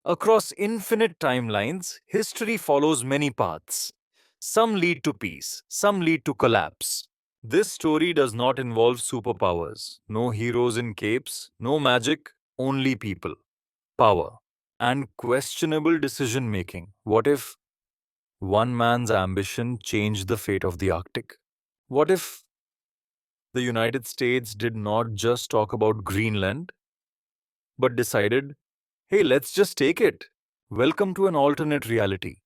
Across infinite timelines, history follows many paths. Some lead to peace, some lead to collapse. This story does not involve superpowers. No heroes in capes, no magic, only people, power, and questionable decision making. What if one man's ambition changed the fate of the Arctic? What if the United States did not just talk about Greenland, but decided, hey, let's just take it? Welcome to an alternate reality,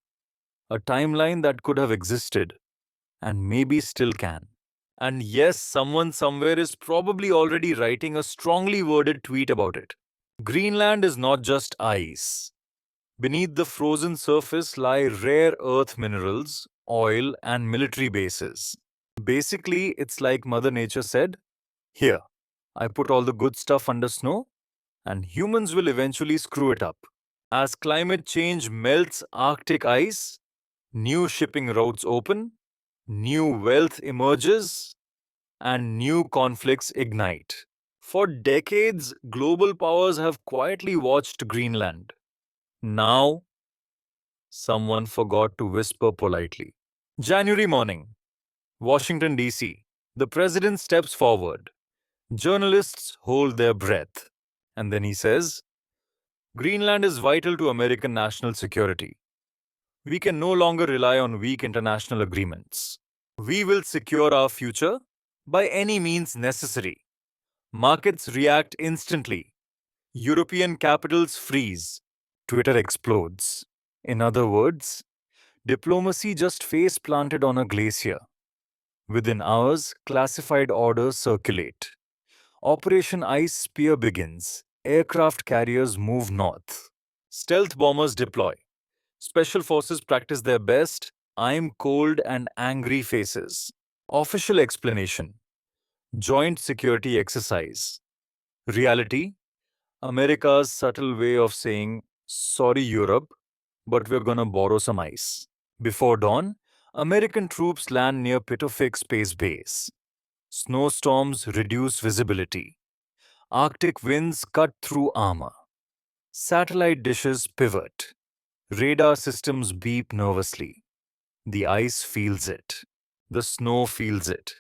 a timeline that could have existed and maybe still can. And yes, someone somewhere is probably already writing a strongly worded tweet about it. Greenland is not just ice. Beneath the frozen surface lie rare earth minerals, oil, and military bases. Basically, it's like Mother Nature said, here, I put all the good stuff under snow, and humans will eventually screw it up. As climate change melts Arctic ice, new shipping routes open, new wealth emerges, and new conflicts ignite. For decades, global powers have quietly watched Greenland. Now, someone forgot to whisper politely. January morning, Washington, D.C. The president steps forward. Journalists hold their breath. And then he says, Greenland is vital to American national security. We can no longer rely on weak international agreements. We will secure our future by any means necessary. Markets react instantly. European capitals freeze. Twitter explodes. In other words, diplomacy just face planted on a glacier. Within hours, classified orders circulate. Operation Ice Spear begins. Aircraft carriers move north. Stealth bombers deploy. Special forces practice their best. I'm cold and angry faces. Official explanation. Joint security exercise. Reality. America's subtle way of saying, sorry Europe, but we're gonna borrow some ice. Before dawn, American troops land near Pitofik Space Base. Snowstorms reduce visibility. Arctic winds cut through armor. Satellite dishes pivot. Radar systems beep nervously. The ice feels it. The snow feels it.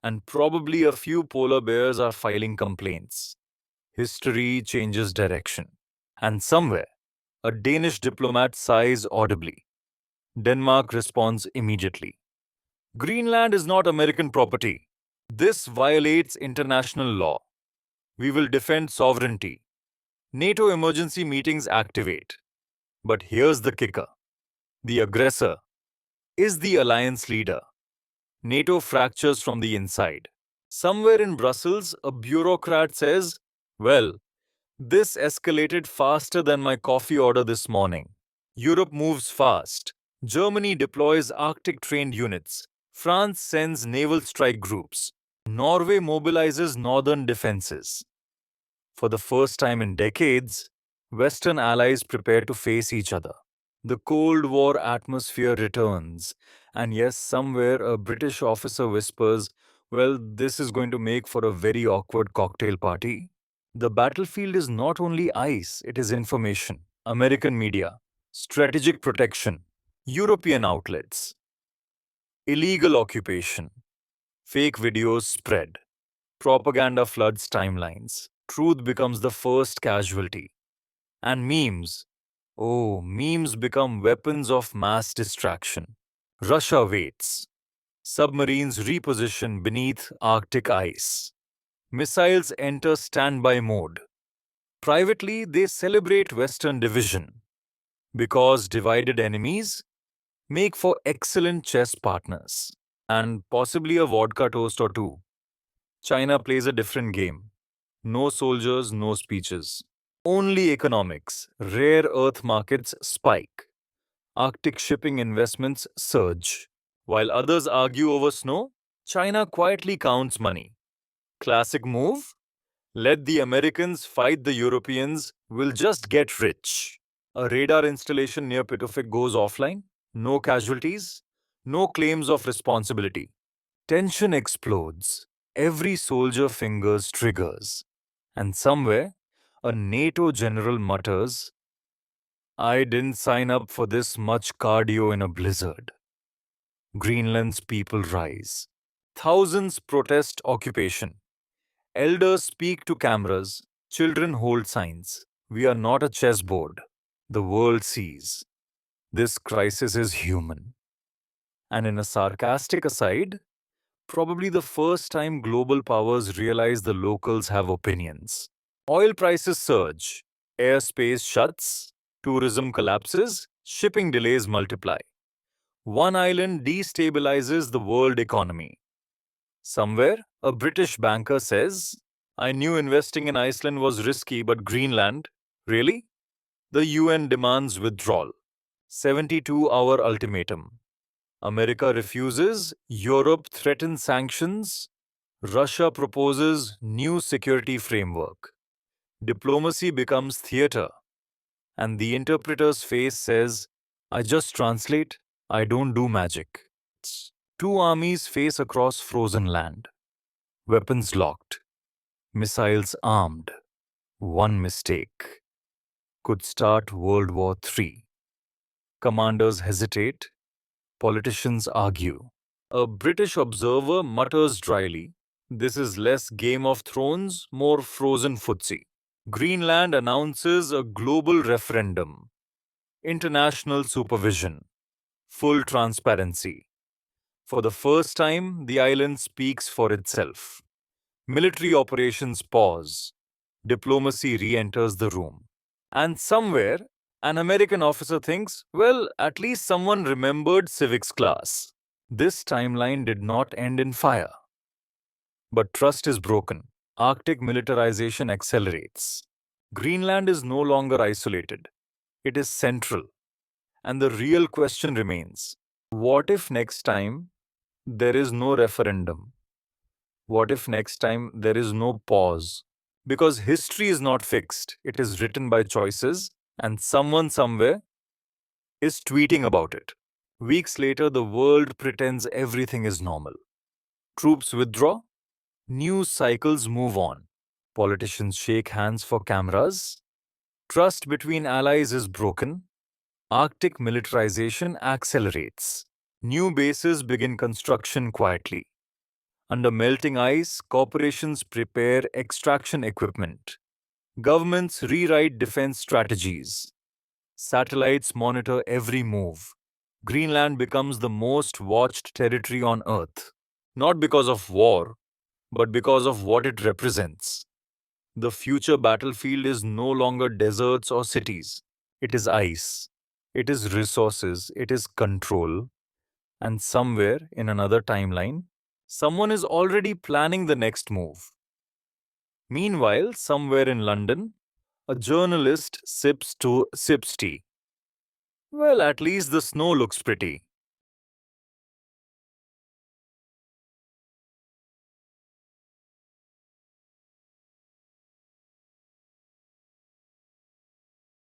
And probably a few polar bears are filing complaints. History changes direction. And somewhere, a Danish diplomat sighs audibly. Denmark responds immediately. Greenland is not American property. This violates international law. We will defend sovereignty. NATO emergency meetings activate. But here's the kicker. The aggressor is the alliance leader. NATO fractures from the inside. Somewhere in Brussels, a bureaucrat says, well, this escalated faster than my coffee order this morning. Europe moves fast. Germany deploys Arctic-trained units. France sends naval strike groups. Norway mobilizes northern defenses. For the first time in decades, Western allies prepare to face each other. The Cold War atmosphere returns. And yes, somewhere a British officer whispers, well, this is going to make for a very awkward cocktail party. The battlefield is not only ice, it is information. American media, strategic protection, European outlets, illegal occupation, fake videos spread, propaganda floods timelines, truth becomes the first casualty. And memes. Oh, memes become weapons of mass distraction. Russia waits. Submarines reposition beneath Arctic ice. Missiles enter standby mode. Privately, they celebrate Western division because divided enemies make for excellent chess partners and possibly a vodka toast or two. China plays a different game. No soldiers, no speeches. Only economics. Rare earth markets spike. Arctic shipping investments surge. While others argue over snow, China quietly counts money. Classic move? Let the Americans fight the Europeans, we'll just get rich. A radar installation near Pitofik goes offline. No casualties. No claims of responsibility. Tension explodes. Every soldier fingers triggers. And somewhere, a NATO general mutters, I didn't sign up for this much cardio in a blizzard. Greenland's people rise. Thousands protest occupation. Elders speak to cameras. Children hold signs. We are not a chessboard. The world sees. This crisis is human. And in a sarcastic aside, probably the first time global powers realize the locals have opinions. Oil prices surge. Airspace shuts. Tourism collapses. Shipping delays multiply. One island destabilizes the world economy. Somewhere, a British banker says, I knew investing in Iceland was risky, but Greenland? Really? The UN demands withdrawal. 72-hour ultimatum. America refuses, Europe threatens sanctions, Russia proposes new security framework. Diplomacy becomes theater, and the interpreter's face says, I just translate, I don't do magic. Two armies face across frozen land. Weapons locked. Missiles armed. One mistake could start World War III. Commanders hesitate. Politicians argue. A British observer mutters dryly, this is less Game of Thrones, more frozen footsie. Greenland announces a global referendum. International supervision. Full transparency. For the first time, the island speaks for itself. Military operations pause. Diplomacy re-enters the room. And somewhere, an American officer thinks, well, at least someone remembered civics class. This timeline did not end in fire. But trust is broken. Arctic militarization accelerates. Greenland is no longer isolated. It is central. And the real question remains, what if next time there is no referendum? What if next time there is no pause? Because history is not fixed, it is written by choices, and someone somewhere is tweeting about it. Weeks later, the world pretends everything is normal. Troops withdraw, news cycles move on. Politicians shake hands for cameras. Trust between allies is broken. Arctic militarization accelerates. New bases begin construction quietly. Under melting ice, corporations prepare extraction equipment. Governments rewrite defense strategies. Satellites monitor every move. Greenland becomes the most watched territory on Earth. Not because of war, but because of what it represents. The future battlefield is no longer deserts or cities. It is ice. It is resources. It is control. And somewhere in another timeline, someone is already planning the next move. Meanwhile, somewhere in London, a journalist sips tea. Well, at least the snow looks pretty.